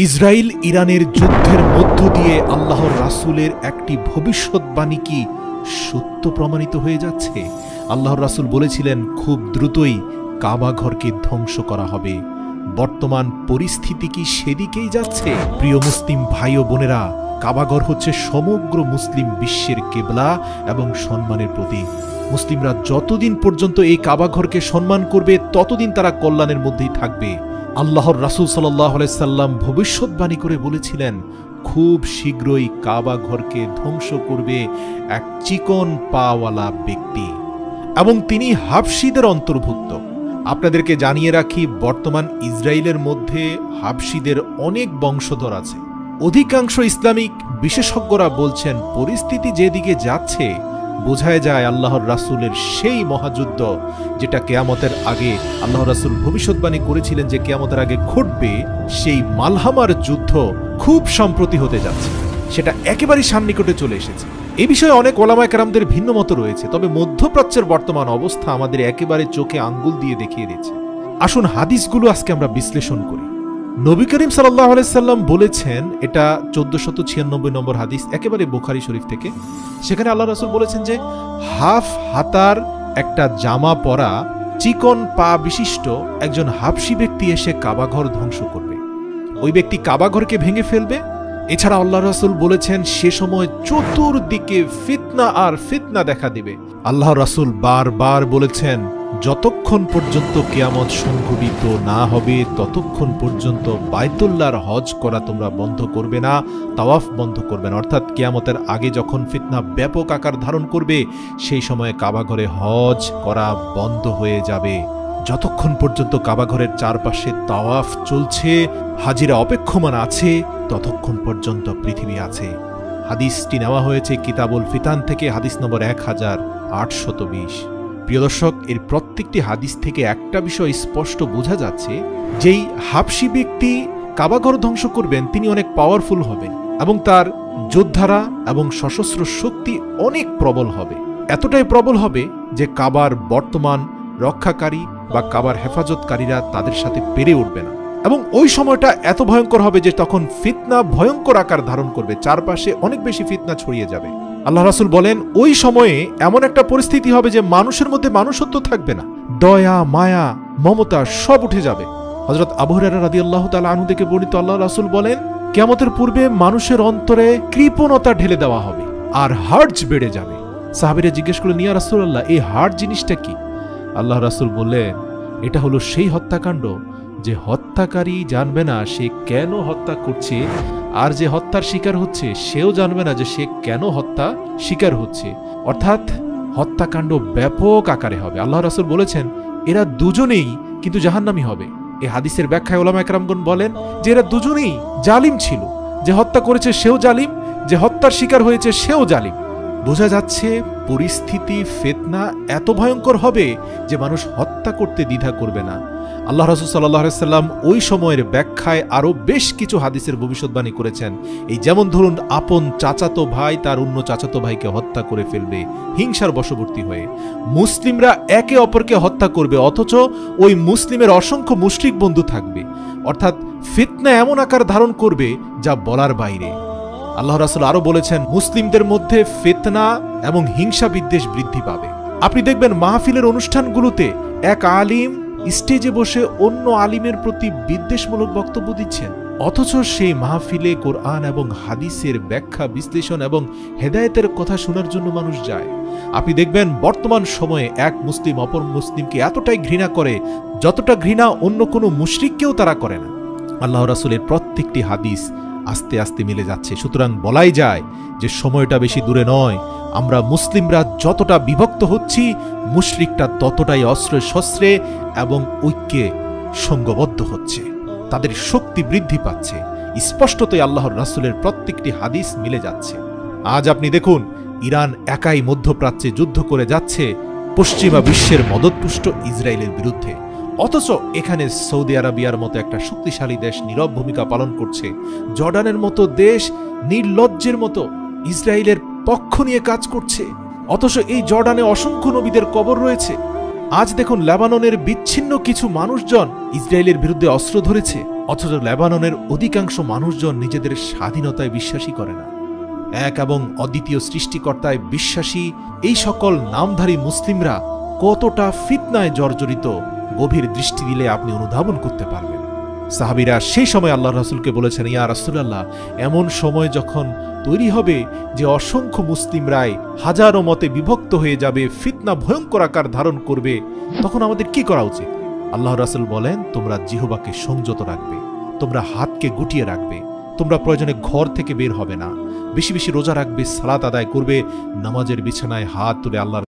Israel ইরানের যুদ্ধের মধ্য দিয়ে আল্লাহর রাসূলের একটি ভবিষ্যৎবাণী কি সত্য প্রমাণিত হয়ে যাচ্ছে? আল্লাহর রাসূল বলেছিলেন খুব দ্রুতই কাবা ঘরকে ধ্বংস করা হবে। বর্তমান পরিস্থিতি কি সেদিকেই যাচ্ছে? প্রিয় মুসলিম ভাই ও বোনেরা, কাবাঘর হচ্ছে সমগ্র মুসলিম বিশ্বের কিবলা এবং সম্মানের প্রতীক। মুসলিমরা যতদিন পর্যন্ত এই কাবাঘরকে সম্মান করবে ততদিন তারা কল্যাণের মধ্যেই থাকবে। আল্লাহর রাসূল সাল্লাল্লাহু আলাইহি সাল্লাম ভবিষ্যৎবাণী করে বলেছিলেন খুব শীঘ্রই কাবা ঘরকে ধ্বংস করবে এক চিকন পাওয়ালা ব্যক্তি, এবং তিনি হাবশীদের অন্তর্ভুক্ত। আপনাদেরকে জানিয়ে রাখি, বর্তমান ইসরায়েলের মধ্যে হাবশীদের অনেক বংশধর আছে। অধিকাংশ ইসলামিক বিশেষজ্ঞরা বলছেন পরিস্থিতি যেদিকে যাচ্ছে বোঝায় যায় আল্লাহর রাসূলের সেই মহাযুদ্ধ যেটা কিয়ামতের আগে আল্লাহর রাসূল ভবিষ্যৎবাণী করেছিলেন যে কিয়ামতের আগে ঘটবে, সেই মালহামার যুদ্ধ খুব সম্প্রতি হতে যাচ্ছে। সেটা একেবারেই সান্নিকটে চলে এসেছে। এই বিষয়ে অনেক ওলামায়ে কেরামদের ভিন্ন মত রয়েছে, তবে মধ্যপ্রাচ্যের বর্তমান অবস্থা আমাদের একেবারে চোখে আঙ্গুল দিয়ে দেখিয়ে দিচ্ছে। আসুন হাদিসগুলো আজকে আমরা বিশ্লেষণ করি। নবী করিম সাল্লাল্লাহু আলাইহি সাল্লাম বলেছেন, এটা 1496 নম্বর হাদিস, একেবারে বুখারী শরীফ থেকে। সেখানে আল্লাহ রাসূল বলেছেন যে হাফ হাতার একটা জামা পরা চিকন পা বিশিষ্ট একজন হাবশী ব্যক্তি এসে কাবাঘর ধ্বংস করবে। ওই ব্যক্তি কাবাঘরকে ভেঙে ফেলবে। এছাড়া আল্লাহ রাসূল বলেছেন সে সময় চতুর্দিকে ফিতনা আর ফিতনা দেখা দিবে। আল্লাহ রাসূল বারবার বলেছেন যতক্ষণ পর্যন্ত কিয়ামত সংঘটিত না হবে ততক্ষণ পর্যন্ত বাইতুল্লাহর হজ করা তোমরা বন্ধ করবে না, তাওয়াফ বন্ধ করবে না। অর্থাৎ কিয়ামতের আগে যখন ফিতনা ব্যাপক আকার ধারণ করবে সেই সময়ে কাবাঘরে হজ করা বন্ধ হয়ে যাবে। যতক্ষণ পর্যন্ত কাবাঘরের চারপাশে তাওয়াফ চলছে, হাজিরা অপেক্ষমান আছে, ততক্ষণ পর্যন্ত পৃথিবী আছে। হাদিসটি নেওয়া হয়েছে কিতাবুল ফিতান থেকে, হাদিস নম্বর 1820। প্রিয় দর্শক, এর প্রত্যেকটি হাদিস থেকে একটা বিষয় স্পষ্ট বোঝা যাচ্ছে, যেই হাবশী ব্যক্তি কাবাঘর ধ্বংস করবেন তিনি অনেক পাওয়ারফুল হবেন এবং তার যোদ্ধারা এবং সশস্ত্র শক্তি অনেক প্রবল হবে। এতটাই প্রবল হবে যে কাবার বর্তমান রক্ষাকারী বা কাবার হেফাজতকারীরা তাদের সাথে পেরে উঠবে না। এবং ওই সময়টা এত ভয়ঙ্কর হবে যে তখন ফিতনা ভয়ঙ্কর আকার ধারণ করবে, চারপাশে অনেক বেশি ফিতনা ছড়িয়ে যাবে। আল্লাহ রাসূল বলেন ওই সময়ে এমন একটা পরিস্থিতি হবে যে মানুষের মধ্যে মানুষত্ব থাকবে না, দয়া মায়া মমতা সব উঠে যাবে। হযরত আবু হুরায়রা রাদিয়াল্লাহু তাআলা আনহু থেকে বর্ণিত, আল্লাহ রাসূল বলেন কিয়ামতের পূর্বে মানুষের অন্তরে কৃপণতা ঢেলে দেওয়া হবে আর হার্জ বেড়ে যাবে। সাহাবীরা জিজ্ঞেস করলেন, ইয়া রাসূলুল্লাহ, এই হার্জ জিনিসটা কি? আল্লাহ রাসূল বললেন এটা হলো সেই হত্যাকাণ্ড যে হত্যাকারী জানবে না সে কেন হত্যা করছে, আর যে হত্যার শিকার হচ্ছে সেও জানবে না যে সে কেন হত্যা শিকার হচ্ছে। অর্থাৎ হত্যাকাণ্ড ব্যাপক আকারে হবে। আল্লাহ রাসূল বলেছেন এরা দুজনেই কিন্তু জাহান্নামী হবে। এই হাদিসের ব্যাখ্যায় উলামায়ে কেরামগণ বলেন যে এরা দুজনেই জালিম ছিল, যে হত্যা করেছে সেও জালিম, যে হত্যার শিকার হয়েছে সেও জালিম। বোঝা যাচ্ছে পরিস্থিতি ফিতনা এত ভয়ঙ্কর হবে যে মানুষ হত্যা করতে দ্বিধা করবে না। আল্লাহ রাসূল সাল্লাল্লাহু আলাইহি সাল্লাম ওই সময়ের ব্যাখ্যায় আরো বেশ কিছু হাদিসের ভবিষ্যৎবাণী করেছেন। এই যেমন ধরুন, আপন চাচাতো ভাই তার অন্য চাচাতো ভাইকে হত্যা করে ফেলবে হিংসার বশবর্তী হয়ে। মুসলিমরা একে অপরকে হত্যা করবে অথচ ওই মুসলিমের অসংখ্য মুশরিক বন্ধু থাকবে। অর্থাৎ ফিতনা এমন আকার ধারণ করবে যা বলার বাইরে। আল্লাহ রাসূল আরো বলেছেন মুসলিমদের মধ্যে ফিতনা এবং হিংসা বিদ্বেষ বৃদ্ধি পাবে। আপনি দেখবেন মাহফিলের অনুষ্ঠানগুলোতে এক আলিম স্টেজে বসে অন্য আলিমের প্রতি বিদ্বেষমূলক বক্তব্য দিচ্ছেন, অথচ সেই মাহফিলে কোরআন এবং হাদিসের ব্যাখ্যা বিশ্লেষণ এবং হেদায়েতের কথা শোনার জন্য মানুষ যায়। আপনি দেখবেন বর্তমান সময়ে এক মুসলিম অপর মুসলিমকে এতটাই ঘৃণা করে যতটা ঘৃণা অন্য কোনো মুশরিককেও তারা করে না। আল্লাহ রাসূলের প্রত্যেকটি হাদিস আস্তে আস্তে মিলে যাচ্ছে। সুতরাং বলাই যায় যে সময়টা বেশি দূরে নয়। আমরা মুসলিমরা যতটা বিভক্ত হচ্ছি, মুশরিকরা ততটাই অস্ত্রে শস্ত্রে এবং ঐক্যে সঙ্গবদ্ধ হচ্ছে, তাদের শক্তি বৃদ্ধি পাচ্ছে। স্পষ্টতই আল্লাহর রাসূলের প্রত্যেকটি হাদিস মিলে যাচ্ছে। আজ আপনি দেখুন ইরান একাই মধ্যপ্রাচ্যে যুদ্ধ করে যাচ্ছে পশ্চিমা বিশ্বের মদতপুষ্ট ইসরায়েলের বিরুদ্ধে, অথচ এখানে সৌদি আরবিয়ার মতো একটা শক্তিশালী দেশ নীরব ভূমিকা পালন করছে। জর্ডানের মতো দেশ নির্লজ্জের মতো ইসরায়েলের পক্ষ নিয়ে কাজ করছে, অথচ এই জর্ডানে অসংখ্য নবীদের কবর রয়েছে। আজ দেখুন লেবাননের বিচ্ছিন্ন কিছু মানুষজন ইসরায়েলের বিরুদ্ধে অস্ত্র ধরেছে, অথচ লেবাননের অধিকাংশ মানুষজন নিজেদের স্বাধীনতায় বিশ্বাসী করে না। এক এবং অদ্বিতীয় সৃষ্টিকর্তায় বিশ্বাসী এই সকল নামধারী মুসলিমরা কতটা ফিতনায় জর্জরিত গভীর দৃষ্টি দিলে আপনি অনুধাবন করতে পারবেন। সাহাবীরা সেই সময় আল্লাহ রাসূলকে বলেছেন, ইয়া রাসূলুল্লাহ, এমন সময় যখন তৈরি হবে যে অসংখ্য মুসলিমরাই হাজারো মতে বিভক্ত হয়ে যাবে, ফিতনা ভয়ঙ্কর আকার ধারণ করবে, তখন আমাদের কি করা উচিত? আল্লাহ রাসূল বলেন, তোমরা জিহ্বাকে সংযত রাখবে, তোমরা হাতকে গুটিয়ে রাখবে, তোমরা প্রয়োজনে ঘর থেকে বের হবে না, বেশি বেশি রোজা রাখবে, সালাত আদায় করবে, নামাজের বিছানায় হাত তুলে আল্লাহর